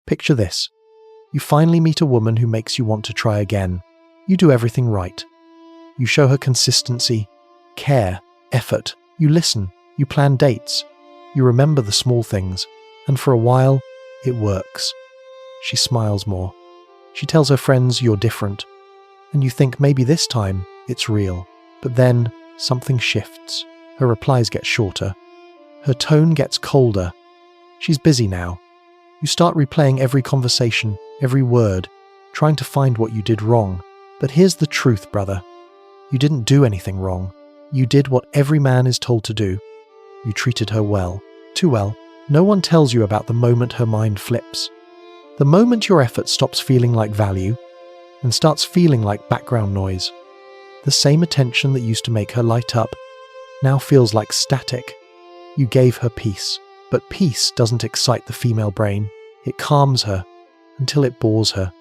Picture this. You finally meet a woman who makes you want to try again. You do everything right. You show her consistency, care, effort. You listen. You plan dates. You remember the small things. And for a while, it works. She smiles more. She tells her friends you're different. And you think maybe this time it's real. But then something shifts. Her replies get shorter. Her tone gets colder. She's busy now. You start replaying every conversation, every word, trying to find what you did wrong. But here's the truth, brother. You didn't do anything wrong. You did what every man is told to do. You treated her well. Too well. No one tells you about the moment her mind flips. The moment your effort stops feeling like value and starts feeling like background noise. The same attention that used to make her light up now feels like static. You gave her peace, but peace doesn't excite the female brain. It calms her until it bores her.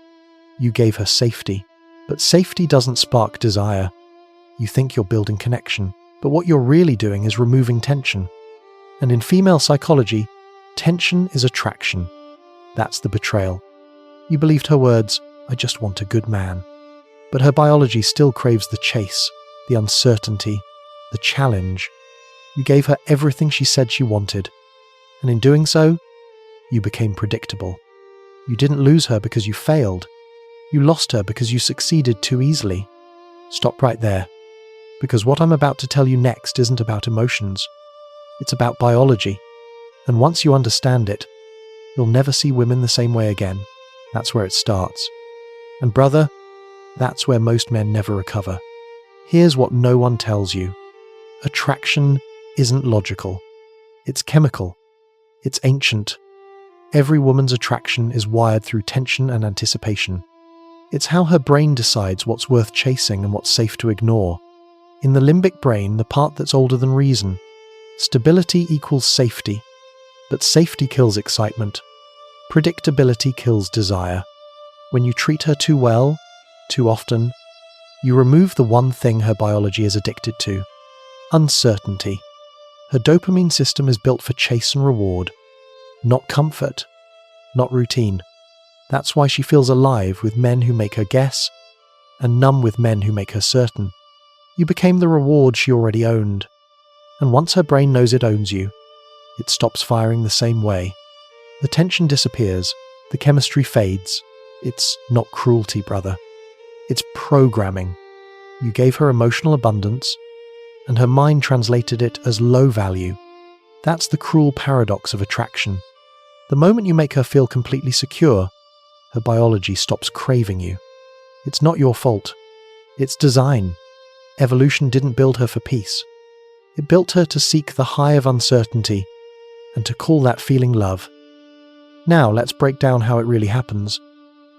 You gave her safety, but safety doesn't spark desire. You think you're building connection, but what you're really doing is removing tension. And in female psychology, tension is attraction. That's the betrayal. You believed her words, "I just want a good man." But her biology still craves the chase, the uncertainty, the challenge. You gave her everything she said she wanted. And in doing so, you became predictable. You didn't lose her because you failed. You lost her because you succeeded too easily. Stop right there. Because what I'm about to tell you next isn't about emotions. It's about biology. And once you understand it, you'll never see women the same way again. That's where it starts. And brother, that's where most men never recover. Here's what no one tells you. Attraction isn't logical. It's chemical. It's ancient. Every woman's attraction is wired through tension and anticipation. It's how her brain decides what's worth chasing and what's safe to ignore. In the limbic brain, the part that's older than reason, stability equals safety, but safety kills excitement. Predictability kills desire. When you treat her too well, too often, you remove the one thing her biology is addicted to: uncertainty. Her dopamine system is built for chase and reward, not comfort, not routine. That's why she feels alive with men who make her guess, and numb with men who make her certain. You became the reward she already owned. And once her brain knows it owns you, it stops firing the same way. The tension disappears, the chemistry fades. It's not cruelty, brother. It's programming. You gave her emotional abundance, and her mind translated it as low value. That's the cruel paradox of attraction. The moment you make her feel completely secure, her biology stops craving you. It's not your fault. It's design. Evolution didn't build her for peace. It built her to seek the high of uncertainty and to call that feeling love. Now let's break down how it really happens.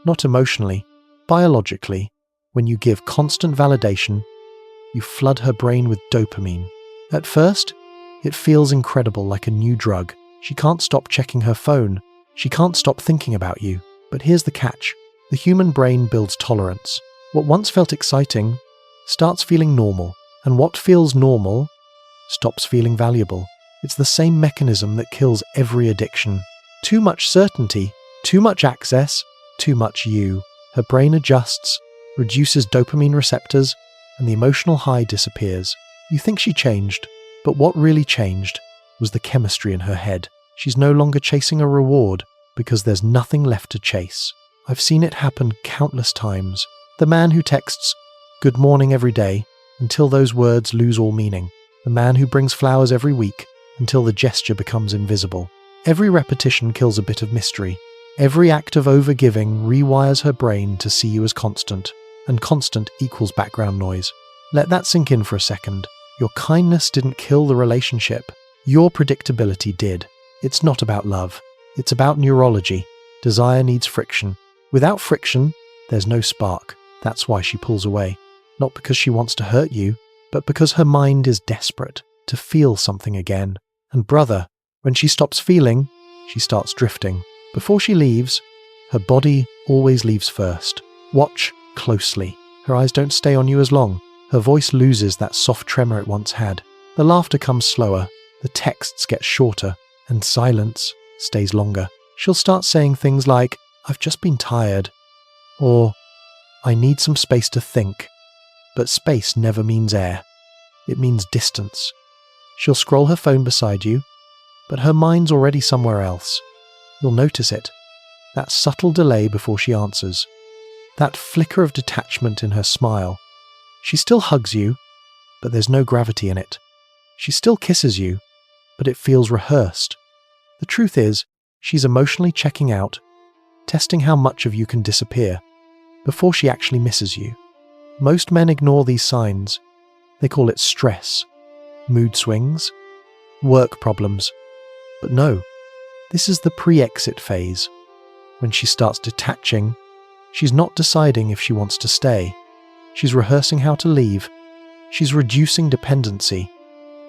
Not emotionally, biologically. When you give constant validation, you flood her brain with dopamine. At first, it feels incredible, like a new drug. She can't stop checking her phone. She can't stop thinking about you. But here's the catch. The human brain builds tolerance. What once felt exciting starts feeling normal. And what feels normal stops feeling valuable. It's the same mechanism that kills every addiction. Too much certainty, too much access, too much you. Her brain adjusts, reduces dopamine receptors, and the emotional high disappears. You think she changed, but what really changed was the chemistry in her head. She's no longer chasing a reward because there's nothing left to chase. I've seen it happen countless times. The man who texts "good morning" every day until those words lose all meaning. The man who brings flowers every week until the gesture becomes invisible. Every repetition kills a bit of mystery. Every act of overgiving rewires her brain to see you as constant, and constant equals background noise. Let that sink in for a second. Your kindness didn't kill the relationship. Your predictability did. It's not about love. It's about neurology. Desire needs friction. Without friction, there's no spark. That's why she pulls away. Not because she wants to hurt you, but because her mind is desperate to feel something again. And brother, when she stops feeling, she starts drifting. Before she leaves, her body always leaves first. Watch closely. Her eyes don't stay on you as long. Her voice loses that soft tremor it once had. The laughter comes slower, the texts get shorter, and silence stays longer. She'll start saying things like, "I've just been tired," or "I need some space to think." But space never means air. It means distance. She'll scroll her phone beside you, but her mind's already somewhere else. You'll notice it. That subtle delay before she answers. That flicker of detachment in her smile. She still hugs you, but there's no gravity in it. She still kisses you, but it feels rehearsed. The truth is, she's emotionally checking out, testing how much of you can disappear, before she actually misses you. Most men ignore these signs. They call it stress, mood swings, work problems. But no, this is the pre-exit phase. When she starts detaching, she's not deciding if she wants to stay. She's rehearsing how to leave. She's reducing dependency,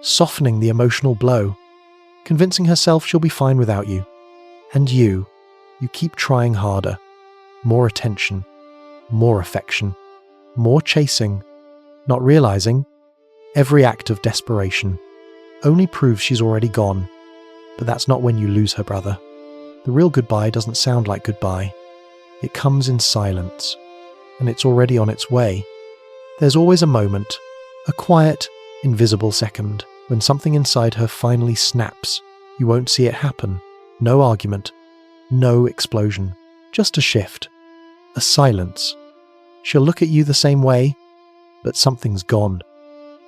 softening the emotional blow, convincing herself she'll be fine without you. And you keep trying harder. More attention, more affection, more chasing, not realizing every act of desperation only proves she's already gone. But that's not when you lose her, brother. The real goodbye doesn't sound like goodbye. It comes in silence, and it's already on its way. There's always a moment, a quiet, invisible second, when something inside her finally snaps. You won't see it happen. No argument, no explosion, just a shift, a silence. She'll look at you the same way, but something's gone.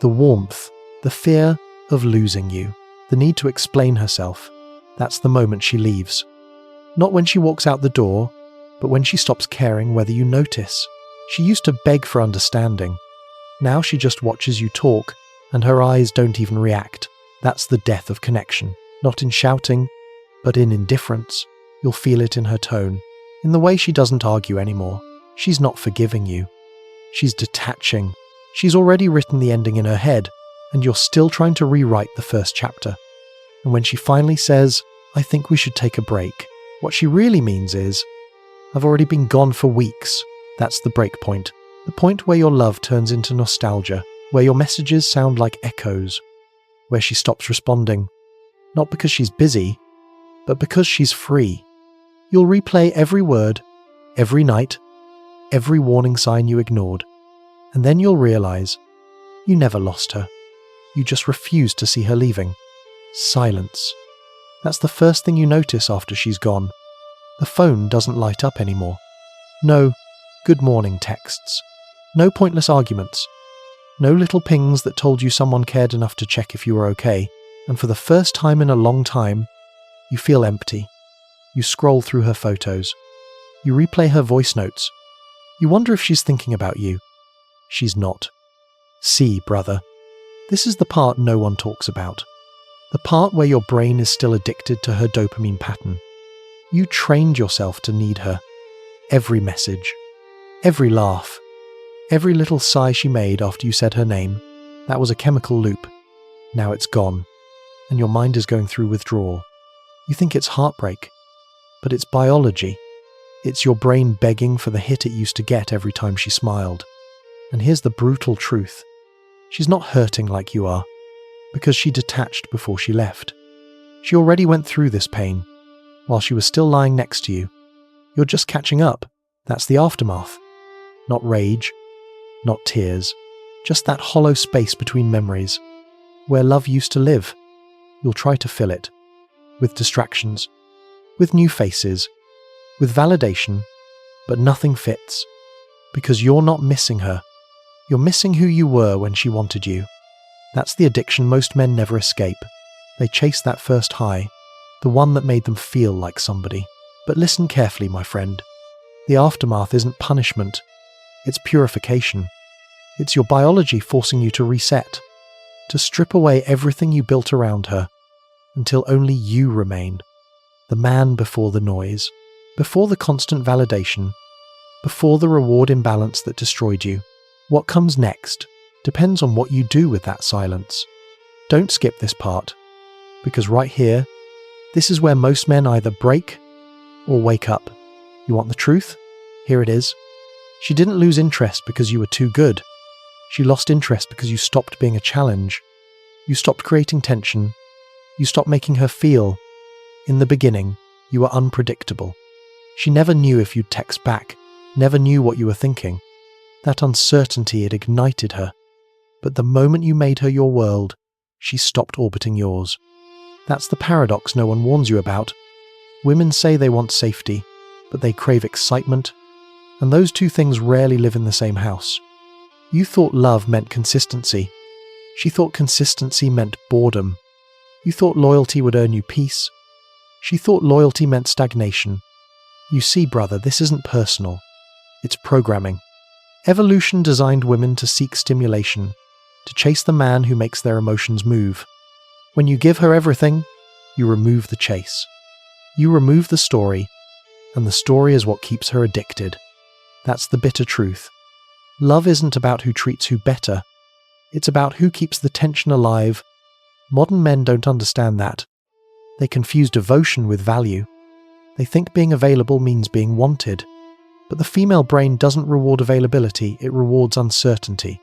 The warmth, the fear of losing you, the need to explain herself. That's the moment she leaves. Not when she walks out the door, but when she stops caring whether you notice. She used to beg for understanding. Now she just watches you talk, and her eyes don't even react. That's the death of connection. Not in shouting, but in indifference. You'll feel it in her tone, in the way she doesn't argue anymore. She's not forgiving you. She's detaching. She's already written the ending in her head, and you're still trying to rewrite the first chapter. And when she finally says, "I think we should take a break," what she really means is, "I've already been gone for weeks." That's the break point. The point where your love turns into nostalgia, where your messages sound like echoes, where she stops responding. Not because she's busy, but because she's free. You'll replay every word, every night, every warning sign you ignored. And then you'll realize you never lost her. You just refused to see her leaving. Silence. That's the first thing you notice after she's gone. The phone doesn't light up anymore. No good morning texts. No pointless arguments. No little pings that told you someone cared enough to check if you were okay. And for the first time in a long time, you feel empty. You scroll through her photos. You replay her voice notes. You wonder if she's thinking about you. She's not. See, brother, this is the part no one talks about. The part where your brain is still addicted to her dopamine pattern. You trained yourself to need her. Every message, every laugh, every little sigh she made after you said her name, that was a chemical loop. Now it's gone, and your mind is going through withdrawal. You think it's heartbreak, but it's biology. It's your brain begging for the hit it used to get every time she smiled. And here's the brutal truth. She's not hurting like you are, because she detached before she left. She already went through this pain, while she was still lying next to you. You're just catching up. That's the aftermath. Not rage, not tears, just that hollow space between memories, where love used to live. You'll try to fill it, with distractions, with new faces, with validation, but nothing fits, because you're not missing her. You're missing who you were when she wanted you. That's the addiction most men never escape. They chase that first high, the one that made them feel like somebody. But listen carefully, my friend. The aftermath isn't punishment. It's purification. It's your biology forcing you to reset, to strip away everything you built around her, until only you remain. The man before the noise, before the constant validation, before the reward imbalance that destroyed you. What comes next depends on what you do with that silence. Don't skip this part, because right here, this is where most men either break or wake up. You want the truth? Here it is. She didn't lose interest because you were too good. She lost interest because you stopped being a challenge. You stopped creating tension. You stopped making her feel, in the beginning, You were unpredictable. She never knew if you'd text back, never knew what you were thinking. That uncertainty had ignited her. But the moment you made her your world, she stopped orbiting yours. That's the paradox no one warns you about. Women say they want safety, but they crave excitement, and those two things rarely live in the same house. You thought love meant consistency. She thought consistency meant boredom. You thought loyalty would earn you peace. She thought loyalty meant stagnation. You see, brother, this isn't personal. It's programming. Evolution designed women to seek stimulation, to chase the man who makes their emotions move. When you give her everything, you remove the chase. You remove the story, and the story is what keeps her addicted. That's the bitter truth. Love isn't about who treats who better. It's about who keeps the tension alive. Modern men don't understand that. They confuse devotion with value. They think being available means being wanted. But the female brain doesn't reward availability, it rewards uncertainty.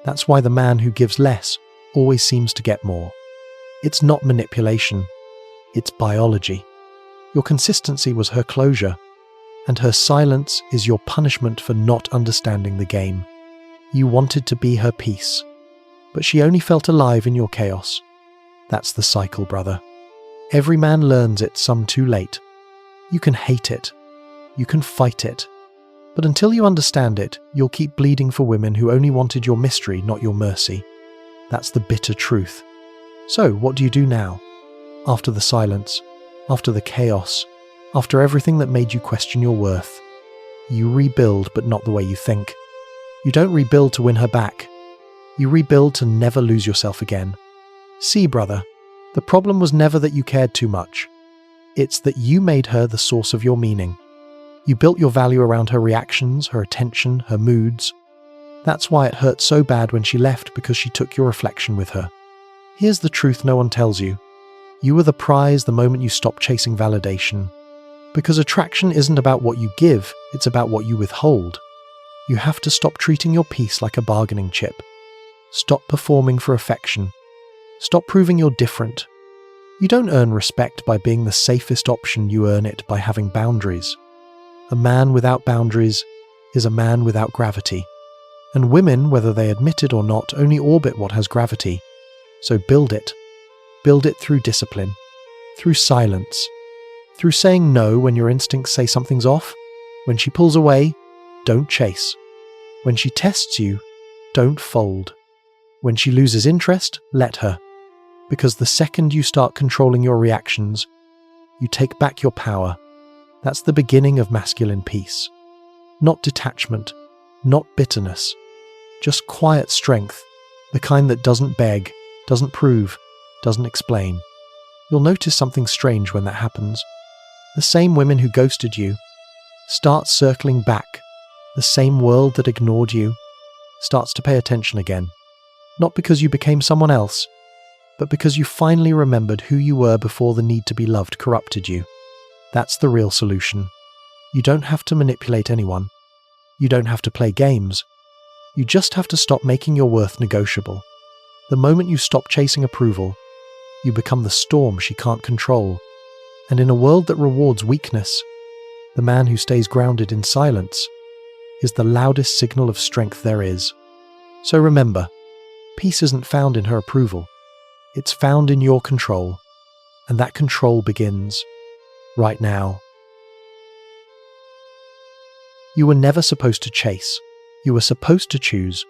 That's why the man who gives less always seems to get more. It's not manipulation. It's biology. Your consistency was her closure, and her silence is your punishment for not understanding the game. You wanted to be her peace, but she only felt alive in your chaos. That's the cycle, brother. Every man learns it some too late. You can hate it. You can fight it. But until you understand it, you'll keep bleeding for women who only wanted your mystery, not your mercy. That's the bitter truth. So, what do you do now? After the silence, after the chaos, after everything that made you question your worth, you rebuild, but not the way you think. You don't rebuild to win her back. You rebuild to never lose yourself again. See, brother, the problem was never that you cared too much. It's that you made her the source of your meaning. You built your value around her reactions, her attention, her moods. That's why it hurt so bad when she left, because she took your reflection with her. Here's the truth no one tells you. You were the prize the moment you stopped chasing validation. Because attraction isn't about what you give, it's about what you withhold. You have to stop treating your peace like a bargaining chip. Stop performing for affection. Stop proving you're different. You don't earn respect by being the safest option, you earn it by having boundaries. A man without boundaries is a man without gravity. And women, whether they admit it or not, only orbit what has gravity. So build it. Build it through discipline, through silence, through saying no when your instincts say something's off. When she pulls away, don't chase. When she tests you, don't fold. When she loses interest, let her. Because the second you start controlling your reactions, you take back your power. That's the beginning of masculine peace. Not detachment, not bitterness, just quiet strength, the kind that doesn't beg, doesn't prove, doesn't explain. You'll notice something strange when that happens. The same women who ghosted you start circling back. The same world that ignored you starts to pay attention again. Not because you became someone else, but because you finally remembered who you were before the need to be loved corrupted you. That's the real solution. You don't have to manipulate anyone. You don't have to play games. You just have to stop making your worth negotiable. The moment you stop chasing approval, you become the storm she can't control. And in a world that rewards weakness, the man who stays grounded in silence is the loudest signal of strength there is. So remember, peace isn't found in her approval. It's found in your control. And that control begins right now. You were never supposed to chase. You were supposed to choose.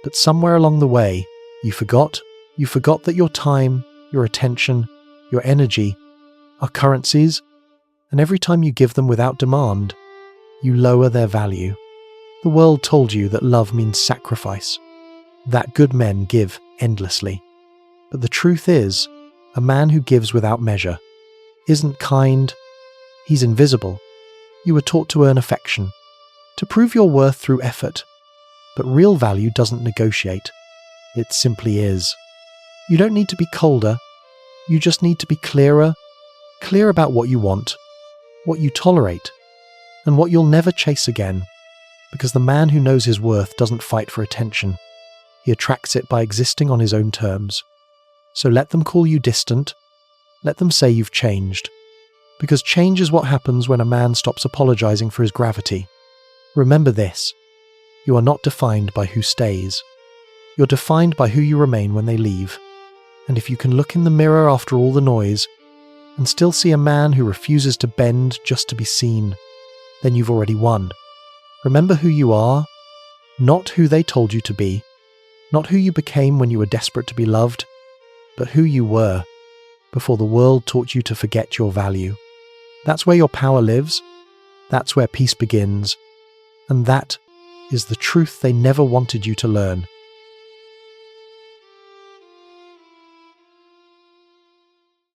But somewhere along the way, you forgot that your time, your attention, your energy are currencies, and every time you give them without demand, you lower their value. The world told you that love means sacrifice, that good men give endlessly. But the truth is, a man who gives without measure isn't kind, he's invisible. You were taught to earn affection, to prove your worth through effort, but real value doesn't negotiate. It simply is. You don't need to be colder, you just need to be clear about what you want, what you tolerate, and what you'll never chase again. Because the man who knows his worth doesn't fight for attention. He attracts it by existing on his own terms. So let them call you distant. Let them say you've changed. Because change is what happens when a man stops apologizing for his gravity. Remember this: you are not defined by who stays. You're defined by who you remain when they leave. And if you can look in the mirror after all the noise and still see a man who refuses to bend just to be seen, then you've already won. Remember who you are, not who they told you to be, not who you became when you were desperate to be loved, but who you were before the world taught you to forget your value. That's where your power lives, that's where peace begins, and that is the truth they never wanted you to learn.